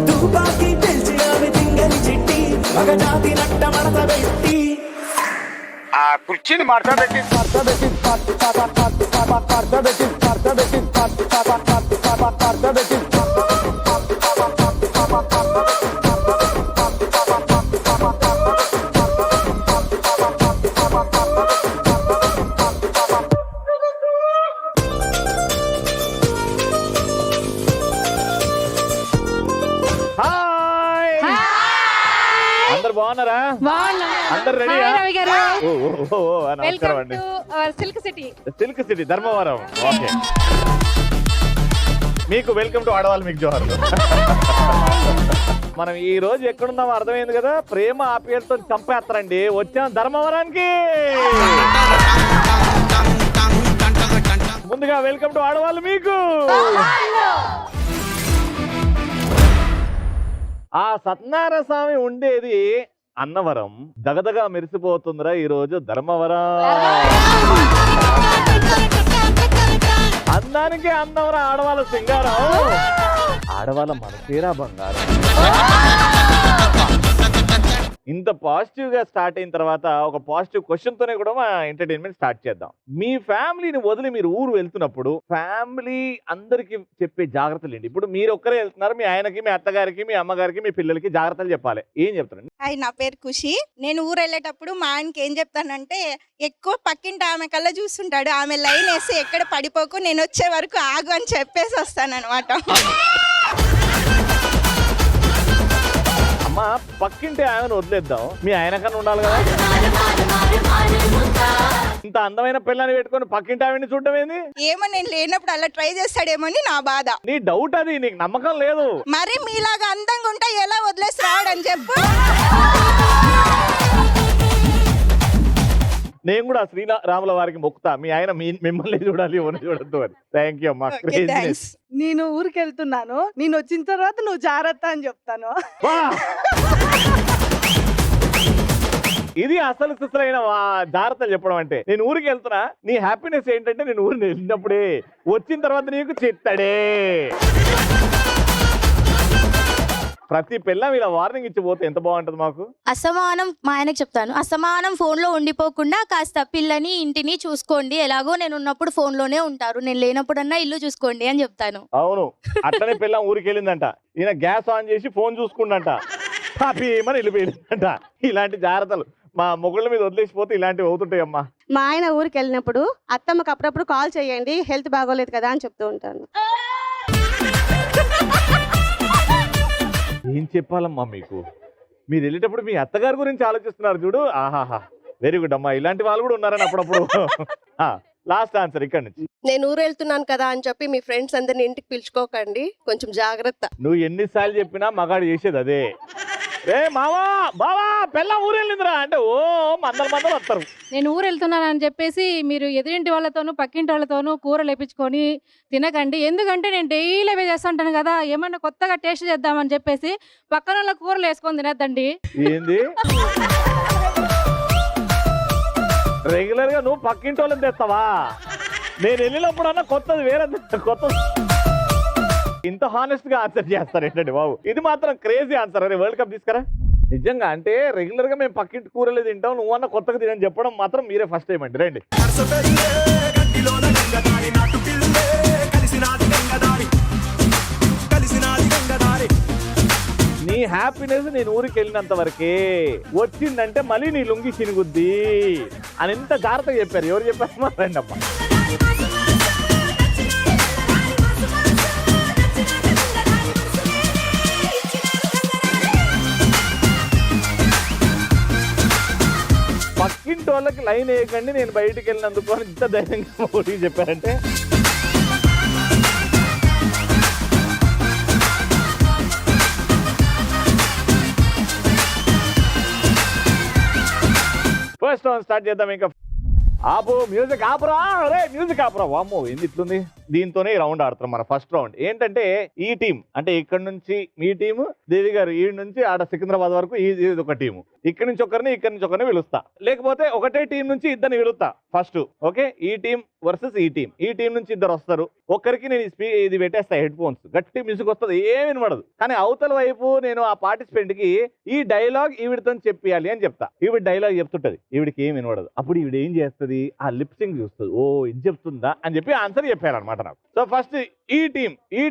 తుపాకి పిలిచి ఆమె తింగలి చిట్టి మగజాతి నట్ట మడత పెట్టి ఆ కుర్చీని మార్చబెట్టి అందరు బాగున్నారా? అందరు రెడీయా? నమస్కారం అండి. Silk city Dharmavaram. ఓకే, మీకు వెల్కమ్ టు ఆడవాళ్ళు మీకు జోహార్. మనం ఈ రోజు ఎక్కడున్నామో అర్థమైంది కదా. ప్రేమ ఆప్యాయతతో చంపేస్తారండి. వచ్చాం ధర్మవరానికి. ముందుగా వెల్కమ్ టు ఆడవాళ్ళు మీకు. ఆ సత్యనారాయణ స్వామి ఉండేది అన్నవరం. దగదగా మెరిసిపోతుందిరా ఈ రోజు ధర్మవరం. అందానికి అన్నవరం ఆడవాళ్ళ సింగారం. ఆడవాళ్ళ మనసేరా బంగారం. ఇంత పాజిటివ్ గా స్టార్ట్ అయిన తర్వాత ఒక పాజిటివ్ క్వశ్చన్ తోనే కూడా మా ఎంటర్టైన్మెంట్ స్టార్ట్ చేద్దాం. మీ ఫ్యామిలీని వదిలి మీరు ఊరు వెళ్తున్నప్పుడు ఫ్యామిలీ అందరికి చెప్పే జాగ్రత్తలు ఏంటి? ఇప్పుడు మీరు ఒక్కరే వెళ్తున్నారు, మీ ఆయనకి, మీ అత్తగారికి, మీ అమ్మగారికి, మీ పిల్లలకి జాగ్రత్తలు చెప్పాలి. ఏం చెప్తారండి? హాయ్, నా పేరు ఖుషి. నేను ఊరు వెళ్ళేటప్పుడు మా ఆయనకి ఏం చెప్తానంటే, ఎక్కువ పక్కింటి ఆమె కల్లా చూస్తుంటాడు. ఆమె లైన్ వేసి ఎక్కడ పడిపోకు, నేను వచ్చే వరకు ఆగు అని చెప్పేసి వస్తానన్నమాట. అమ్మా, పక్కింటి ఆయనను వదిలేద్దాం, మీ ఆయన కన్నా ఉండాలి కదా. ఇంత అందమైన పిల్లని పెట్టుకొని పక్కింటి ఆవిడని చూడటం ఏంది? ఏమో నేను లేనప్పుడు అలా ట్రై చేస్తాడేమో అని నా బాధ. నీ డౌట్ అది, నీకు నమ్మకం లేదు. మరి మీలాగా అందంగా ఉంటే ఎలా వదిలేసి రావడని చెప్పు. నేను కూడా శ్రీరాముల వారికి మొక్కుతా, మీ ఆయన మిమ్మల్ని చూడాలి, ఎవరిని చూడద్దు అని. థ్యాంక్ యూ అమ్మా. నేను ఊరికి వెళ్తున్నాను, నేను వచ్చిన తర్వాత నువ్వు జాగ్రత్త అని చెప్తాను. ఇది అసలు సిసలైన జాగ్రత్తలు చెప్పడం అంటే. నేను ఊరికి వెళ్తున్నా, నీ హ్యాపీనెస్ ఏంటంటే నేను ఊరికి వెళ్ళినప్పుడే, వచ్చిన తర్వాత నీకు చెత్తడే. ప్రతి పిల్ల ఇలా వార్నింగ్ ఇచ్చిపోతే ఎంత బాగుంటది మాకు. అసమానం మా ఆయనకు చెప్తాను, అసమానం ఫోన్ లో ఉండిపోకుండా కాస్త పిల్లని ఇంటిని చూసుకోండి. ఎలాగో నేను ఉన్నప్పుడు ఫోన్ లోనే ఉంటారు, నేను లేనప్పుడన్నా ఇల్లు చూసుకోండి అని చెప్తాను. అవును, అట్లనే పిల్ల ఊరికి వెళ్ళిందంట, ఈయన గ్యాస్ ఆన్ చేసి ఫోన్ చూసుకుండంట, పాపీమని ఇల్లు వెళ్ళిందంట. ఇలాంటి జాగ్రత్తలు మా మొగుళ్ళ మీద వదిలేసిపోతే ఇలాంటివి అవుతుంటాయి అమ్మా. మా ఆయన ఊరికి వెళ్ళినప్పుడు అత్తమ్మకి అప్పుడప్పుడు కాల్ చేయండి, హెల్త్ బాగోలేదు కదా అని చెప్తూ ఉంటాను. ఏం చెప్పాలమ్మా మీకు? మీరు వెళ్ళేటప్పుడు మీ అత్తగారి గురించి ఆలోచిస్తున్నారు చూడు. ఆహాహా, వెరీ గుడ్ అమ్మా. ఇలాంటి వాళ్ళు కూడా ఉన్నారని అప్పుడప్పుడు. లాస్ట్ ఆన్సర్ ఇక్కడ నుంచి. నేను ఊరు వెళ్తున్నాను కదా అని చెప్పి మీ ఫ్రెండ్స్ అందరిని ఇంటికి పిలుచుకోకండి, కొంచెం జాగ్రత్త. నువ్వు ఎన్నిసార్లు చెప్పినా మగాడు చేసేది అదే. ఏ మావా బావా పెళ్ళ ఊరు వెళ్ళిందిరా అంటే ఓ మందలు వస్తారు. నేను ఊరు వెళ్తున్నానని చెప్పేసి మీరు ఎదురింటి వాళ్ళతోనూ పక్కింటి వాళ్ళతోనూ కూరలు వేపించుకొని తినకండి. ఎందుకంటే నేను డైలీ అవే చేస్తుంటాను కదా, ఏమన్నా కొత్తగా టేస్ట్ చేద్దామని చెప్పేసి పక్కన వాళ్ళ కూరలు వేసుకొని తినద్దండి. ఏంది రెగ్యులర్ గా నువ్వు పక్కింటి వాళ్ళని తెస్తావా? నేను వెళ్ళినప్పుడు అన్న కొత్తది వేరే కొత్త. ఇంత హానెస్ట్ గా ఆన్సర్ చేస్తారు ఏంటండి బాబు, ఇది మాత్రం క్రేజీ ఆన్సర్. అరే వరల్డ్ కప్ తీసుకురా. నిజంగా అంటే రెగ్యులర్ గా మేము పక్కింటి కూరలే తింటాం, నువ్వన్న కొత్తగా తినని చెప్పడం మాత్రం మీరే ఫస్ట్ టైం అండి. రండి. నీ హ్యాపీనెస్ నేను ఊరికి వెళ్ళినంత వరకే, వచ్చిందంటే మళ్ళీ నీ లుంగి చినుగుద్ది అని ఎంత జాగ్రత్తగా చెప్పారు. ఎవరు చెప్పారు? రండి అమ్మా. పక్కింటి వాళ్ళకి లైన్ వేయకండి, నేను బయటికి వెళ్ళినందుకు అని ఇంత ధైర్యంగా ఒకటి చెప్పారంటే. ఫస్ట్ రౌండ్ స్టార్ట్ చేద్దాం. ఇంకా ఆపు, మ్యూజిక్ ఆపురా. రే మ్యూజిక్ ఆపురా. వామ్మో ఏంది ఇట్లుంది? దీంతోనే రౌండ్ ఆడుతున్నాం మన ఫస్ట్ రౌండ్. ఏంటంటే ఈ టీం అంటే ఇక్కడ నుంచి మీ టీము, దేవి గారు ఈ నుంచి ఆడ సికింద్రాబాద్ వరకు ఇది ఒక టీము. ఇక్కడ నుంచి ఒకరిని ఇక్కడ నుంచి ఒకరిని పిలుస్తా, లేకపోతే ఒకటే టీం నుంచి ఇద్దరిని పిలుస్తా ఫస్ట్. ఓకే, ఈ టీం వర్సెస్ ఈ టీం. ఈ టీం నుంచి ఇద్దరు వస్తారు. ఒక్కరికి నేను ఇది పెట్టేస్తా హెడ్ ఫోన్స్, గట్టి మ్యూజిక్ వస్తుంది, ఏం వినబడదు. కానీ అవతల వైపు నేను ఆ పార్టిసిపెంట్ కి ఈ డైలాగ్ ఈవిడితో చెప్పాలి అని చెప్తా. ఈవిడ డైలాగ్ చెప్తుంటది, ఈవిడికి ఏం వినబడదు. అప్పుడు ఈవిడ ఏం చేస్తుంది, ఆ లిప్సింగ్ చూస్తుంది. ఓ ఇది చెప్తుందా అని చెప్పి ఆన్సర్ చెప్పారనమాట నాకు. సో ఫస్ట్ ఈ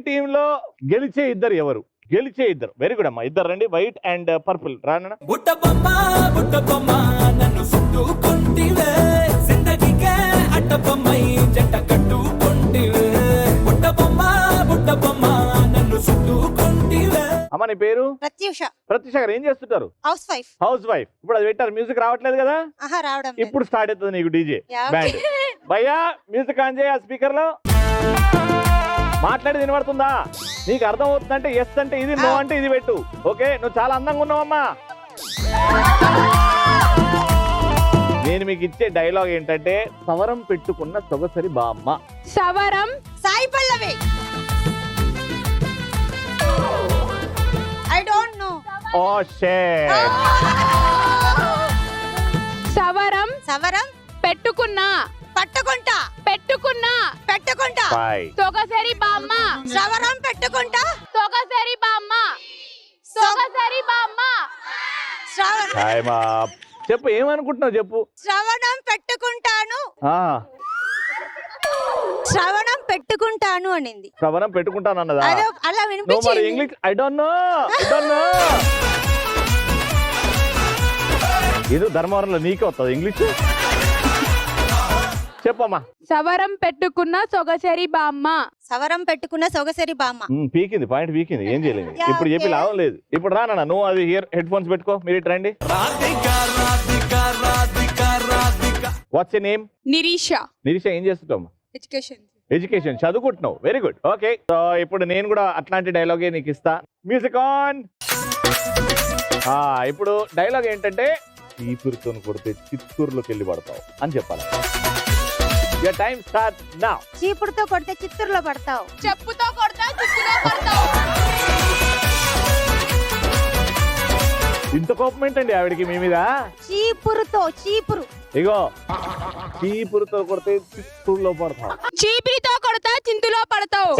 టీం లో గెలిచే ఇద్దరు ఎవరు? గెలిచే ఇద్దరు. వెరీ గుడ్ అమ్మా, ఇద్దరు రండి. వైట్ అండ్ పర్పుల్ రానా. బుట్ట బొమ్మ నన్ను చుట్టుకుంటివే, జిందగీకే అట్ట బొమ్మై జంట కట్టుకుంటివే. బుట్ట బొమ్మ నన్ను చుట్టుకుంటివే. అమ్మ నీ పేరు? ప్రత్యూష. ప్రత్యూష గారు ఏం చేస్తుంటారు? House wife. House wife. ఇప్పుడు అది పెట్టారు, మ్యూజిక్ రావట్లేదు కదా? ఆహా, రావడం లేదు. ఇప్పుడు స్టార్ట్ అవుతుంది నీకు డీజే యా, బ్యాండ్. భయ్యా మ్యూజిక్ ఆన్ చేయ స్పీకర్ లో. మాట్లాడి వినబడుతుందా? నీకు అర్థం అవుతుందంటే ఎస్ అంటే ఇది, నో అంటే ఇది పెట్టు. ఓకే, నువ్వు చాలా అందంగా ఉన్నావమ్మా. నేను మీకు ఇచ్చే డైలాగ్ ఏంటంటే, సవరం పెట్టుకున్న సొగసరి బామ్మ. సవరం Sai Pallavi. I don't know. Oh shit. సవరం సవరం పెట్టుకున్నా పట్టుకుంటా పెట్టుకుంటా సొగసరి బామ్మ. సవరం పెట్టుకుంటా సొగసరి బామ్మ. సొగసరి బామ్మ. Time up. చెప్పు, ఏమనుకుంటున్నావు చెప్పు. శ్రవణం పెట్టుకుంటాను. శ్రవణం పెట్టుకుంటాను అనింది. శ్రవణం పెట్టుకుంటాను అన్నదా? అలా వినిపించింది. English I don't no. ఇది ధర్మవరంలో నీకే వస్తుంది ఇంగ్లీష్. చెప్పమ్మా. సవరం పెట్టుకున్న సొగసరి బామ్మ. సవరం పెట్టుకున్న సొగసరి బామ్మ. పీకింది, పాయింట్ పీకింది, ఏం చేయలేదు. ఇప్పుడు చెప్పి లాభం లేదు. ఇప్పుడు రానా నువ్వు అది హెడ్ ఫోన్స్ పెట్టుకో, మీరు ఇటు రండి. What's your name? Nireesha. Nireesha, ఏం చేస్తుంటావు? ఎడ్యుకేషన్ చదువుకుంటున్నావు. Very good. ఓకే, సో ఇప్పుడు నేను కూడా అట్లాంటి డైలాగే నీకు ఇస్తా. Music on. ఇప్పుడు డైలాగ్ ఏంటంటే, చీపురుతో కొడితే చిత్తూరులోకి వెళ్ళి పడతావు అని చెప్పాలి. Your time starts now. చీపురుతో కొడితే చిత్తూరులో పడతావు. చెప్పుతో కొడితే చిత్తూరులో పడతావు. ఇంత కోపం ఏంటండి ఆవిడకి మీ మీద? చీపురు ఇగో, చీపురుతో కొడితే చిత్తూరులో పడతావు. చీపిరితో కొడితే చింతులో పడతావు.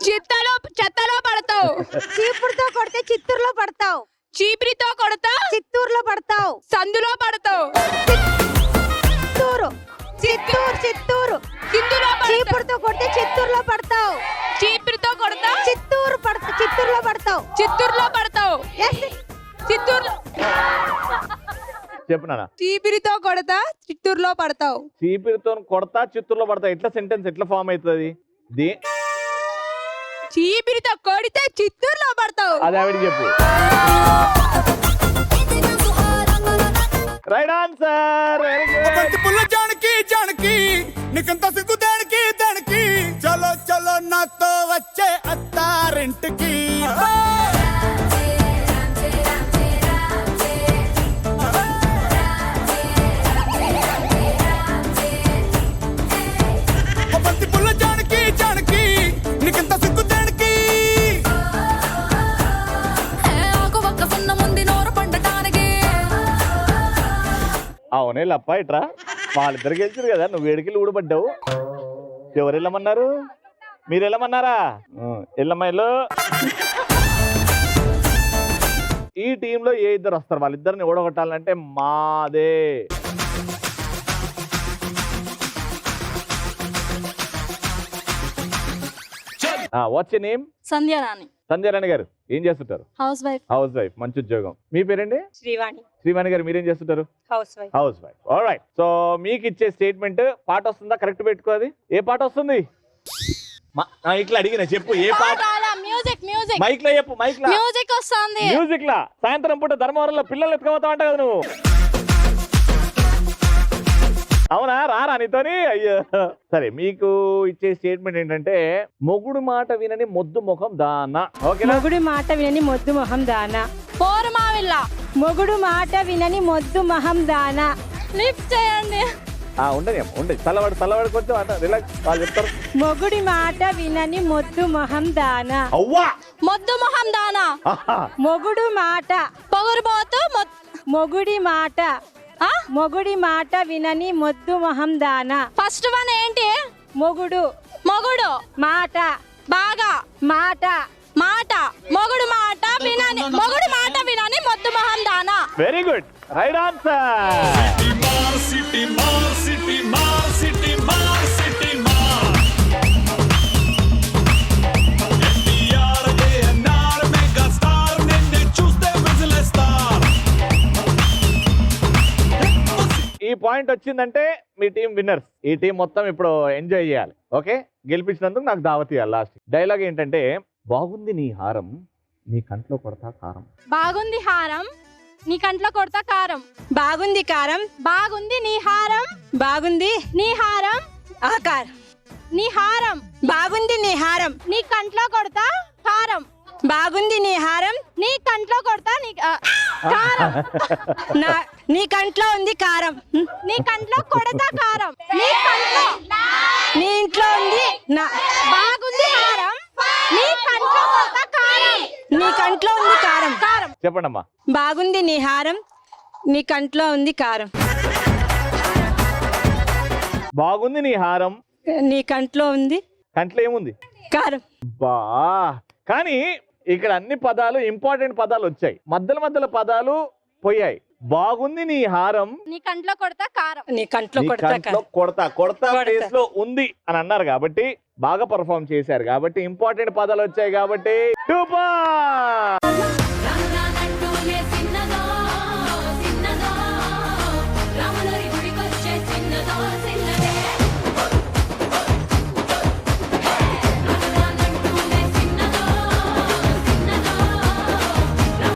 చెత్తలో పడతావు. చీపురుతో కొడితే చిత్తూరులో పడతావు. చీపిరితో కొడితే చిత్తూరులో పడతావు. సందులో పడతావు. చిత్తూరు. చీపురుతో కొడితే చిత్తూరులో పడతావు. చీపిరితో కొడితే చిత్తూరులో పడతావు. చెప్పు నాన్న. చీపిరితో కొడతా చిత్తూరులో పడతావు. చీపిరితో కొడతా చిత్తూరులో పడతా. ఎట్లా సెంటెన్స్ ఎట్లా ఫామ్ అవుతుంది? చీపిరితో కొడితే చిత్తూరులో పడతావు. అది ఆవిడ చెప్పు. Right answer. జానకి నీకంత సిగ్గు దానికి చలో నాతో వచ్చే అత్తారింటికి. జానకి నీకంత సిగ్గు దానికి. అవునే లప్ప, ఇట్రా వాళ్ళిద్దరు గెలిచారు కదా, నువ్వు వేడికెళ్ళి ఊడబడ్డావు. ఎవరు వెళ్ళమన్నారు? మీరు వెళ్ళమన్నారా? వెళ్ళమ్మాయిలు. ఈ టీంలో ఏ ఇద్దరు వస్తారు? వాళ్ళిద్దరిని ఓడగొట్టాలంటే మాదే. What's your name? Sandhyarani. Sandhyarani గారు ఏం చేస్తుంటారు? House wife. హౌస్ వైఫ్, మంచి ఉద్యోగం. మీ పేరండి? శ్రీవాణి గారు, మీరేం చేస్తుంటారు? House wife. ఆల్రైట్. సో మీకు ఇచ్చే స్టేట్మెంట్ పాట వస్తుందా? కరెక్ట్ పెట్టుకో. అది ఏ పాట వస్తుంది? ఇట్లా అడిగిన చెప్పు, ఏ పాట? మైక్ లో చెప్పు. మ్యూజిక్ లా సాయంత్రం పూట ధర్మవరంలో పిల్లలు ఎత్తుకోపోతా అంట కదా నువ్వు. అవునా? రారా నీతోని? అయ్యో. సరే, మీకు ఇచ్చే స్టేట్మెంట్ ఏంటంటే, మొగుడు మాట వినని మొద్దు ముఖం దానా. ఓకే, మొగుడు మాట వినని మొద్దు మొహం దానా. పోరమావిల్ల. మొగుడు మాట వినని మొద్దు మొహం దానా. లిఫ్ట్ చేయండి. ఉండని అమ్మ ఉండదు. చల్లబడి కొంచెం అట రిలాక్స్, వాళ్ళు చెప్తారు. మొగుడి మాట వినని మొద్దు మొహం దానా. అవ్వా మొద్దు మొహం దానా. ఆహా. మొగుడు మాట పొగరుబోతు మొగుడి మాట మొగుడి మాట వినని మొద్దు మొహం దానా. ఫస్ట్ వన్ ఏంటి? మొగుడు మొగుడు మాట బాగా మాట మాట మొగుడు మాట వినని మొద్దు మొహం దానా. Very good, right answer. ఈ పాయింట్ వచ్చిందంటే మీ టీం విన్నర్స్. ఈ టీం మొత్తం ఇప్పుడు ఎంజాయ్ చేయాలి. ఓకే, గెలిపించినందుకు నాకు దావత్ ఇవ్వాలి. లాస్ట్ డైలాగ్ ఏంటంటే, బాగుంది నీ హారం నీ కంట్లో కొడతా కారం. బాగుంది హారం నీ కంట్లో కొడతా కారం. బాగుంది కారం బాగుంది నీ హారం బాగుంది నీ హారం ఆకారం నీ హారం బాగుంది నీ హారం నీ కంట్లో కొడతా కారం. బాగుంది నీ హారం నీ కంట్లో కొడతా కారం. నీ కంట్లో ఉంది కారం నీ కంట్లో కొడతా కారం. నీ కంట్లో నీ ఇంట్లో ఉంది బాగుంది హారం నీ కంట్లో కొడతా కారం. నీ కంట్లో ఉంది కారం కారం. చెప్పండి అమ్మా. బాగుంది నీ హారం నీ కంట్లో ఉంది కారం. బాగుంది నీ హారం నీ కంట్లో ఉంది కంట్లో ఏముంది? కారం. బా, కానీ ఇక్కడ అన్ని పదాలు ఇంపార్టెంట్ పదాలు వచ్చాయి, మధ్యలో పదాలు పోయాయి. బాగుంది నీ హారం నీ కంట్లో కొడతా కారం. నీ కంట్లో నీ కొడతా కంట్లో కొడతా ప్లేస్ లో ఉంది అని అన్నారు కాబట్టి బాగా పర్ఫార్మ్ చేశారు కాబట్టి ఇంపార్టెంట్ పదాలు వచ్చాయి కాబట్టి 2 పాయింట్స్.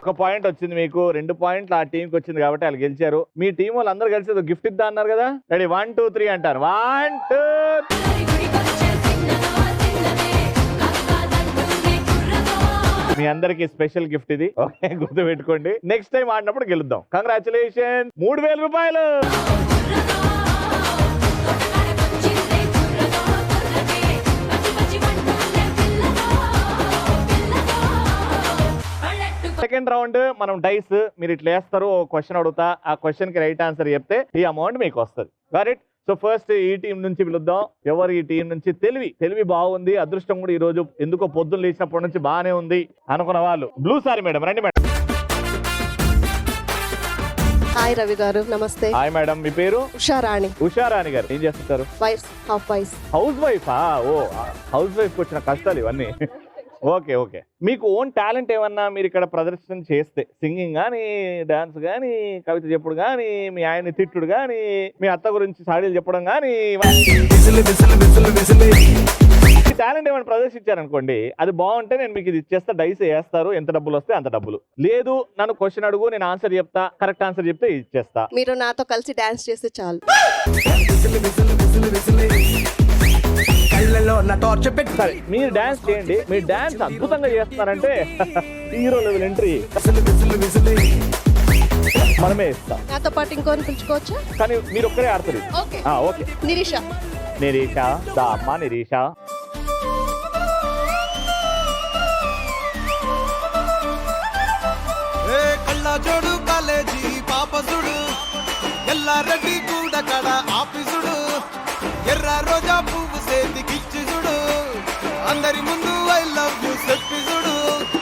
ఒక పాయింట్ వచ్చింది మీకు, 2 పాయింట్లు ఆ టీంకి వచ్చింది కాబట్టి వాళ్ళు గెలిచారు. మీ టీం వాళ్ళు అందరూ కలిసి గిఫ్ట్ ఇద్దా అన్నారు కదా. రెడీ, 1 2 3 అంటారు. 1 2 మీ అందరికి స్పెషల్ గిఫ్ట్ ఇది. ఓకే, గుర్తు పెట్టుకోండి. నెక్స్ట్ టైం ఆడినప్పుడు గెలుద్దాం. కంగ్రాచులేషన్, 3000 రూపాయలు. సెకండ్ రౌండ్ మనం డైస్, మీరు ఇట్లా వేస్తారు, ఒక క్వశ్చన్ అడుగుతా, ఆ క్వశ్చన్ కి రైట్ ఆన్సర్ చెప్తే ఈ అమౌంట్ మీకు వస్తుంది. Got it? సో ఫస్ట్ ఈ టీం నుంచి పిలుద్దాం. ఎవరు ఈ టీం నుంచి? తెలివి బాగుంది, అదృష్టం కూడా ఈ రోజు ఎందుకో పొద్దున్న లేచినప్పటి నుంచి బాగానే ఉంది అనుకున్న వాళ్ళు బ్లూ సారీ మేడం, రండి మేడం. హాయ్ రవి గారు, నమస్తే. హాయ్ మేడం, మీ పేరు? ఉషారాణి. ఉషారాణి గారు, ఏం చేస్తుంటారు? హౌస్ వైఫా? ఓ, హౌస్ వైఫ్ కి వచ్చిన కష్టాలు ఇవన్నీ. ఓకే ఓకే, మీకు ఓన్ టాలెంట్ ఏమన్నా మీరు ఇక్కడ ప్రదర్శన చేస్తే, సింగింగ్ కానీ, డాన్స్ కానీ, కవిత చెప్పుడు కానీ, మీ ఆయన్ని తిట్టుడు కానీ, మీ అత్త గురించి సాడీలు చెప్పడం కానీ, టాలెంట్ ఏమైనా ప్రదర్శించారనుకోండి, అది బాగుంటే నేను మీకు ఇది ఇచ్చేస్తా, డైస్ వేస్తారు, ఎంత డబ్బులు వస్తే అంత డబ్బులు. లేదు నన్ను క్వశ్చన్ అడుగు, నేను ఆన్సర్ చెప్తా, కరెక్ట్ ఆన్సర్ చెప్తే ఇచ్చేస్తా. మీరు నాతో కలిసి డాన్స్ చేస్తే చాలు. సరే, మీరు డాన్స్ చేయండి. మీరు డాన్స్ అద్భుతంగా చేస్తున్నారంటే హీరో లెవెల్ ఎంట్రీ మనమే ఇస్తాం. నాతో పాటు ఇంకోని పిలుచుకోవచ్చా? కానీ మీరు ఒక్కరే ఆడతారు. ఓకే. ఓకే, నిరీష. దా అమ్మా నిరీష. కళ్ళజోడు కాలేజీ పాపసుడు ఎల్లారెడ్డి కూడా కడ ఆఫీసుడు ఎర్ర రోజా పువ్వు సేతికిచ్చి చూడు అందరి ముందు ఐ లవ్ యూ చెప్పి చూడు.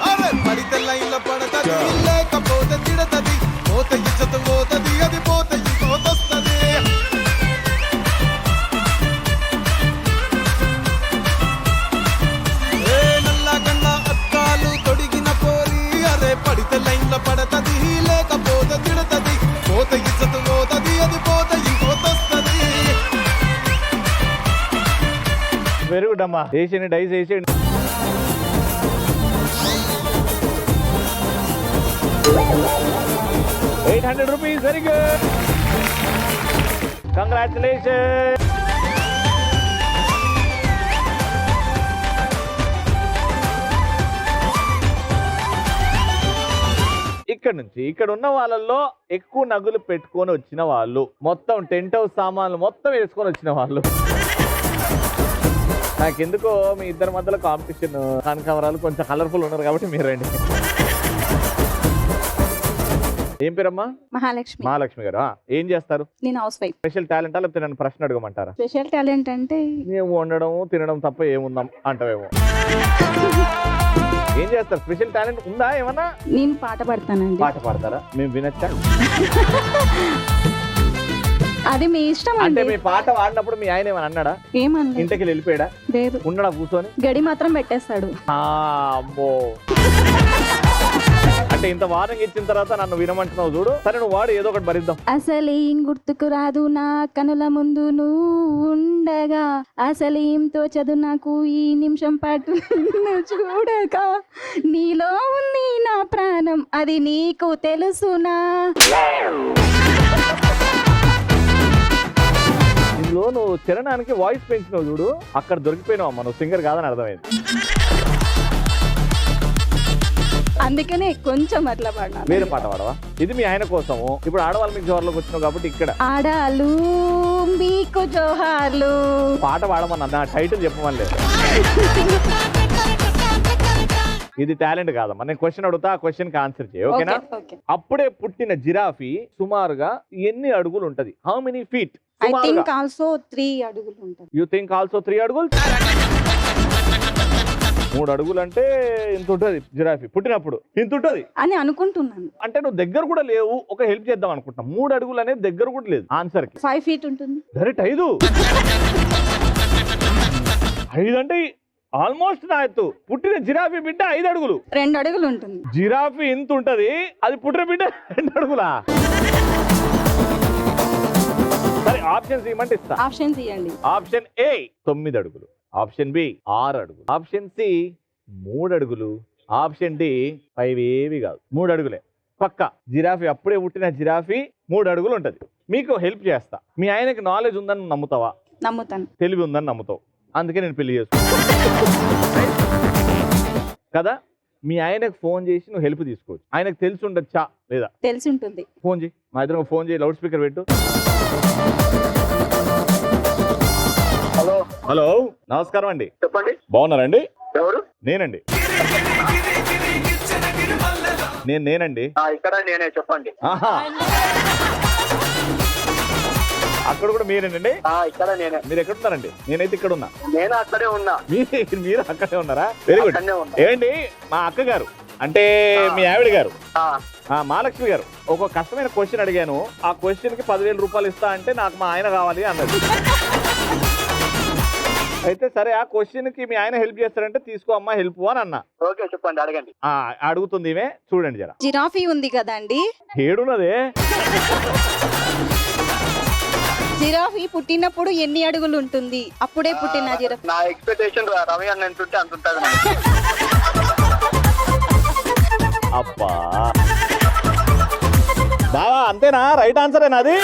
అరే పడితే లైన్ల పడతది, లేకపోతే తిడతది, పోత ఇచ్చత పోతది, అది పోత ఇంకోతొస్తది. నల్లగన్న అక్కాలు తొడిగిన పోరి, అరే పడితే లైన్ల పడతది, లేకపోతే తిడతది, పోత ఇచ్చత పోతది, అది పోత ఇంకోతొస్తది. వెరీ గుడ్ అమ్మా, వేసేయండి, డైస్ వేసేయండి. ₹800. Very good, congratulation. ఇక్కడ ఇక్కడ ఉన్న వాళ్ళల్లో ఎక్కువ నగులు పెట్టుకొని వచ్చిన వాళ్ళు, మొత్తం టెంట్ హౌస్ సామాన్లు మొత్తం వేసుకొని వచ్చిన వాళ్ళు. నాకెందుకో మీ ఇద్దరి మధ్యలో కాంపిటీషన్. కనకాంబరాలు కొంచెం కలర్ఫుల్ ఉన్నారు కాబట్టి మీరు రండి. ఏం పేరమ్మా? మహాలక్ష్మి. మహాలక్ష్మి గారు. ఏం చేస్తారు? నేను హౌస్ వైఫ్. స్పెషల్ టాలెంటా లేకపోతే నన్ను ప్రశ్న అడగమంటారా? స్పెషల్ టాలెంట్ అంటే మేము వండడం తినడం తప్ప ఏముందాం అంటావేమో. ఏం చేస్తారు? స్పెషల్ టాలెంట్ ఉందా ఏమన్నా? నేను పాట పాడతానండి. పాట పాడతారా? మేము వినొచ్చా? అది మీ ఇష్టం అంటే మీ పాట పాడినప్పుడు మీ ఆయన ఏమని అన్నాడా? ఏమన్నా ఇంటికి వెళ్ళిపోయాడా? లేదు. ఉన్నాడా కూర్చొని? గడి మాత్రం పెట్టేస్తాడు. అమ్మో, అంటే ఇంత వార్నింగ్ ఇచ్చిన తర్వాత నన్ను వినమంటున్నావు చూడు. సరే నువ్వు వాడు, ఏదో ఒకటి భరిద్దాం. అసలేం గుర్తుకు రాదు నా కనుల ముందు నువ్వు ఉండగా, అసలేం తోచదు నాకు ఈ నిమిషం పాటు నువ్వు చూడగా, నీలో ఉంది నా ప్రాణం అది నీకు తెలుసునా. ఇందులో నువ్వు చరణానికి వాయిస్ పెంచినావు చూడు, అక్కడ దొరికిపోయినావు అమ్మ. నువ్వు సింగర్ కాదని అర్థమైంది. అందుకనే కొంచెం అట్లా పాడినా. వేరే పాట పాడవా? ఇది మీ ఆయన కోసము. ఇప్పుడు ఆడవాళ్ళు మీకు జోహార్లోకి వచ్చినావు కాబట్టి ఇక్కడ ఆడాలు మీకు జోహార్లు పాట పాడమన్నా, నా టైటిల్ చెప్పమని లేదు. ఇది టాలెంట్ కాదమ్మా. నేను క్వశ్చన్ అడుగుతా, ఆ క్వశ్చన్ కి ఆన్సర్ చేయి, ఓకేనా? అప్పుడే పుట్టిన జిరాఫీ సుమారుగా ఎన్ని అడుగులు ఉంటది? How many feet? I think also 3 అడుగులు ఉంటుంది. యూ థింక్ ఆల్సో 3 అడుగులు? 3 అడుగులు అంటే ఇంత ఉంటది. జిరాఫీ పుట్టినప్పుడు ఇంత ఉంటది అని అనుకుంటున్నాను. అంటే నువ్వు దగ్గర కూడా లేవు. ఒక హెల్ప్ చేద్దాం అనుకుంటున్నా. 3 అడుగులు అనేది దగ్గర కూడా లేదు ఆన్సర్ కి. 5 feet ఉంటుంది. డైరెక్ట్ 5 అంటే ఆల్మోస్ట్ నా ఎత్తు. పుట్టిన జిరాఫీ బిడ్డ 5 అడుగులు. 2 అడుగులు ఉంటుంది. జిరాఫీ ఇంత ఉంటది, అది పుట్టిన బిడ్డ 2 అడుగులా? సరే ఆప్షన్స్ ఇవ్వమంటే ఇస్తా. ఆప్షన్స్ ఇవ్వండి. ఆప్షన్ ఏ 9 అడుగులు, ఆప్షన్ బి 6 అడుగులు, ఆప్షన్ సి 3 అడుగులు, ఆప్షన్ డి 5 ఏవి కాదు 3 అడుగులే పక్క. జిరాఫీ అప్పుడే పుట్టిన జిరాఫీ 3 అడుగులు ఉంటది. మీకు హెల్ప్ చేస్తా. మీ ఆయనకి నాలెడ్జ్ ఉందని నమ్ముతావా? నమ్ముతాను. తెలివి ఉందని నమ్ముతావు. అందుకే నేను పెళ్లి చేసుకున్నా కదా. మీ ఆయనకు ఫోన్ చేసి నువ్వు హెల్ప్ తీసుకోవచ్చు. ఆయనకు తెలిసి ఉండొచ్చా లేదా? తెలిసి ఉంటుంది. ఫోన్ చేయి. మా ఇద్దరు ఫోన్ చేయి. లౌడ్ స్పీకర్ పెట్టు. హలో హలో, నమస్కారం అండి. చెప్పండి. బాగున్నారండి? ఎవరు? నేనండి. నేనండి. ఇక్కడ నేనే. చెప్పండి. ఆహా, అక్కడ కూడా మీరేనండి? ఇక్కడ నేనే. మీరు ఎక్కడున్నారండి? నేనైతే ఇక్కడ ఉన్నా. నేను అక్కడే ఉన్నా. మీరు అక్కడే ఉన్నారా? Very good. ఏంటి మా అక్క గారు అంటే మీ ఆవిడ గారు మహాలక్ష్మి గారు ఒక కష్టమైన క్వశ్చన్ అడిగాను. ఆ క్వశ్చన్ కి 10,000 రూపాయలు ఇస్తా అంటే నాకు మా ఆయన కావాలి అన్నది. అయితే సరే ఆ క్వశ్చన్ కి మీ ఆయన హెల్ప్ చేస్తారంటే తీసుకో అమ్మా హెల్ప్ అని అన్నా. ఓకే చెప్పండి, అడగండి. అడుగుతుంది ఈమె, చూడండి జర. జిరాఫీ ఉంది కదండి, ఏడున్నదే? జిరాఫీ పుట్టినప్పుడు ఎన్ని అడుగులు ఉంటుంది? అప్పుడే పుట్టిన జిరాఫీ. నా ఎక్స్పెక్టేషన్ రవి అన్న ఎంత ఉంటే అంత ఉంటుంది. అబ్బా బావా, అంతేనా? రైట్ ఆన్సరేనా అది?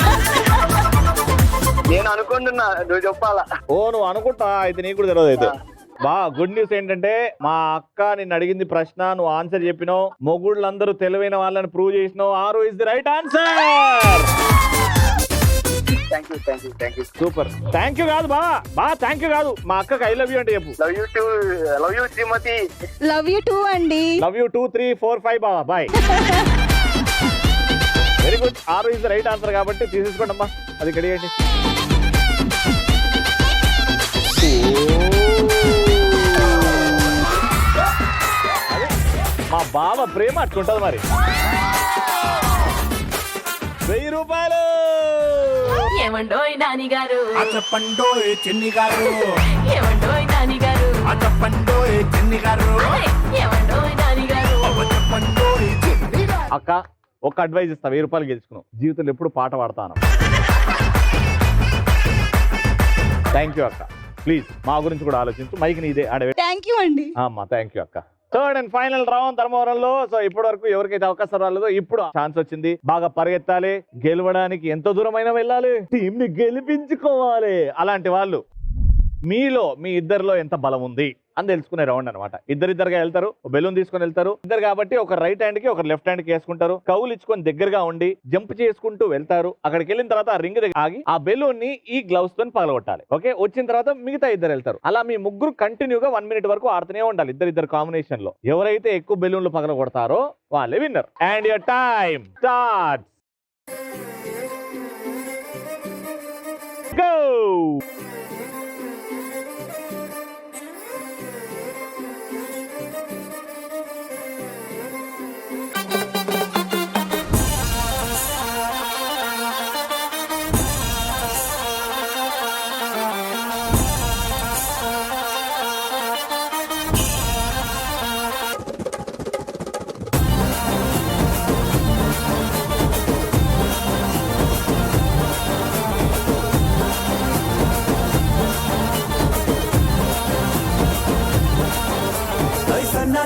నేను అనుకుంటున్నా, నువ్వు చెప్పాలా? ఓ నువ్వు అనుకుంటా, అయితే నీకు కూడా తెలియదు. అయితే బా గుడ్ న్యూస్ ఏంటంటే మా అక్క నిన్ను అడిగింది ప్రశ్న, నువ్వు ఆన్సర్ చెప్పినావు. మొగుళ్ళందరూ తెలివైన వాళ్ళని ప్రూవ్ చేసినావు. ఆరు is the right answer. Super. Thank you కాదు బా థ్యాంక్ యూ కాదు, మా అక్కకి ఐ లవ్ యూ అంటే చెప్పు. లవ్ యూ శ్రీమతి. లవ్ యూ టూ అండి. లవ్ యూ 2 3 4 5 బావా బాయ్. Very good. ఆరు ఇస్ ద రైట్ ఆన్సర్ కాబట్టి తీసేసుకోండి అమ్మా. అది కడిగండి. మా బావ ప్రేమ అట్లుంటది మరి. 1000 రూపాయలు. ఏమండోయ్ నాని గారు, చెప్పండోయ్ చిన్ని గారు, ఏమండోయ్ నాని గారు, చెప్పండోయ్ చిన్ని గారు, ఏమండోయ్ నాని గారు. చెప్పండోయ్ చిన్ని గారు. అక్క ఒక అడ్వైజ్ ఇస్తా. 1000 రూపాయలు గెలుచుకున్నావు. జీవితంలో ఎప్పుడు పాట పాడతాను. థ్యాంక్ యూ అక్క. ప్లీజ్ మా గురించి కూడా ఆలోచించు. మైక్ నీదే ఆడవే. థ్యాంక్ యూ అండి. అమ్మా థ్యాంక్ యూ అక్క. థర్డ్ అండ్ ఫైనల్ రౌండ్ ధర్మవరంలో. సో ఇప్పటి వరకు ఎవరికైతే అవకాశం రాలేదో ఇప్పుడు ఛాన్స్ వచ్చింది. బాగా పరిగెత్తాలి. గెలవడానికి ఎంత దూరమైనా వెళ్ళాలి. టీం ని గెలిపించుకోవాలి. అలాంటి వాళ్ళు మీలో మీ ఇద్దరిలో ఎంత బలం ఉంది? అని తెలుసుకునే రౌండ్ అనమాట. ఇద్దరిద్దరుగా వెళ్తారు, బెలూన్ తీసుకొని వెళ్తారు. ఇద్దరు కాబట్టి ఒక రైట్ హ్యాండ్ కి ఒక లెఫ్ట్ హ్యాండ్ కి వేసుకుంటారు. కౌలు ఇచ్చుకొని దగ్గరగా ఉండి జంప్ చేసుకుంటూ వెళ్తారు. అక్కడికి వెళ్ళిన తర్వాత ఆ రింగ్ దగ్గర ఆగి ఆ బెలూన్ ని ఈ గ్లౌస్ తో పగలగొట్టాలి. ఓకే, వచ్చిన తర్వాత మిగతా ఇద్దరు వెళ్తారు. అలా మీ ముగ్గురు కంటిన్యూగా 1 minute వరకు ఆడుతూనే ఉండాలి ఇద్దరు కాంబినేషన్ లో. ఎవరైతే ఎక్కువ బెలూన్లు పగలగొడతారో వాళ్ళే winner. And your time starts. Go!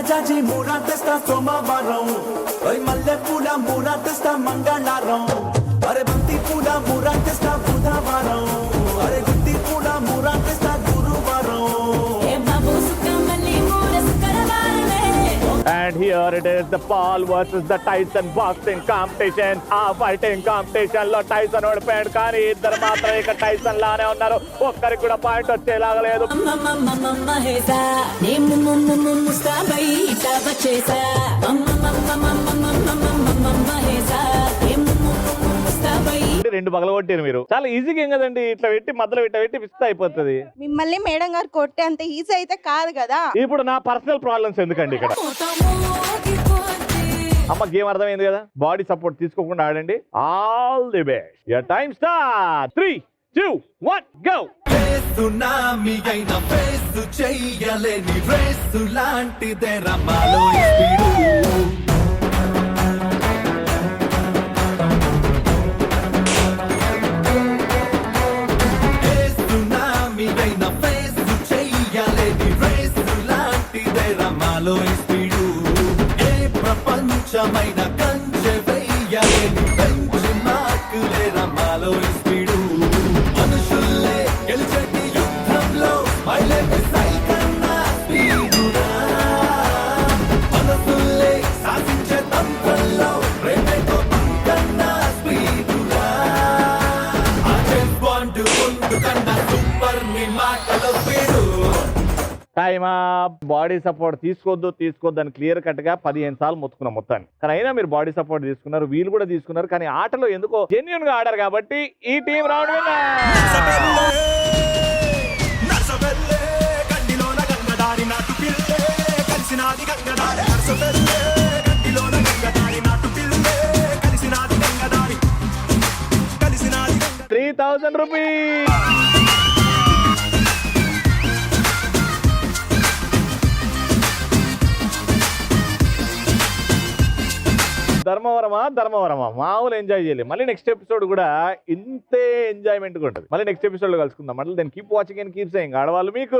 జాజి మూరా తెస్తా సోమవారం, మల్లె పూల మూరా తెస్తా మంగళవారం, అరే బంతి పూల మూరా తెస్తా బుధవారం, అరే గుత్తి పూల మూరా తెస్తా గురువారం. And here it is, the Paul versus the Tyson boxing competition. ఆ ఫైటింగ్ కాంపిటీషన్ లో టైసన్ ఓడిపోయాడు, కానీ ఇద్దరు మాత్రం ఇక టైసన్ లానే ఉన్నారు. ఒక్కరికి కూడా పాయింట్ వచ్చేలాగా లేదు. రెండు పగలగొట్టారు మీరు. చాలా ఈజీగా ఏం కదండి, ఇట్లా పెట్టి మధ్యలో పెట్టి పిస్తా అయిపోతుంది. మిమ్మల్ని మేడం గారు కొట్టే అంత ఈజీ అయితే కాదు కదా. ఇప్పుడు నా పర్సనల్ ప్రాబ్లమ్స్ ఎందుకండి ఇక్కడ? అమ్మ గేమ్ అర్థమైంది కదా, బాడీ సపోర్ట్ తీసుకోకుండా ఆడండి. All the best. Your time start. 3, 2, 1 go. Tsunami అయిన ఫేస్ చెయ్యలేని రేసు లాంటిదే రమాలో స్పీడు. సునామీ అయిన ఫేస్ చెయ్యలేని రేసు లాంటిదే రమాలో స్పీడు. ఏ ప్రపంచమైన కంచె వెయ్యలేని బెంచ్ మార్కులే రమాలో స్పీడు. మనుషుల్లే గెలిచేటి యుద్ధంలో మైలేటి సైకన్నా స్పీడురా. మనసుల్లే సాధించే తంత్రంలో ప్రేమతో కన్నా స్పీడురా. ఆ జేమ్స్ బాండ్ ముందు కన్నా సూపర్ ని మాటలో స్పీడు. టైమ్ బాడీ సపోర్ట్ తీసుకోవద్దు అని క్లియర్ కట్ గా 15 సార్లు మొత్తుకున్నాం మొత్తాన్ని. కానీ అయినా మీరు బాడీ సపోర్ట్ తీసుకున్నారు, వీళ్ళు కూడా తీసుకున్నారు. కానీ ఆటలో ఎందుకో జెన్యూన్ గా ఆడారు కాబట్టి ఈ టీం రౌండ్ ₹3,000. ధర్మవరమా మామూలు ఎంజాయ్ చేయలేదు. మళ్ళీ నెక్స్ట్ ఎపిసోడ్ కూడా ఇంతే ఎంజాయ్మెంట్ ఉంటుంది. మళ్ళీ నెక్స్ట్ ఎపిసోడ్ లో కలుసుకుందాం. మళ్ళీ దాన్ని keep watching and keep saying. ఆడవాళ్ళు మీకు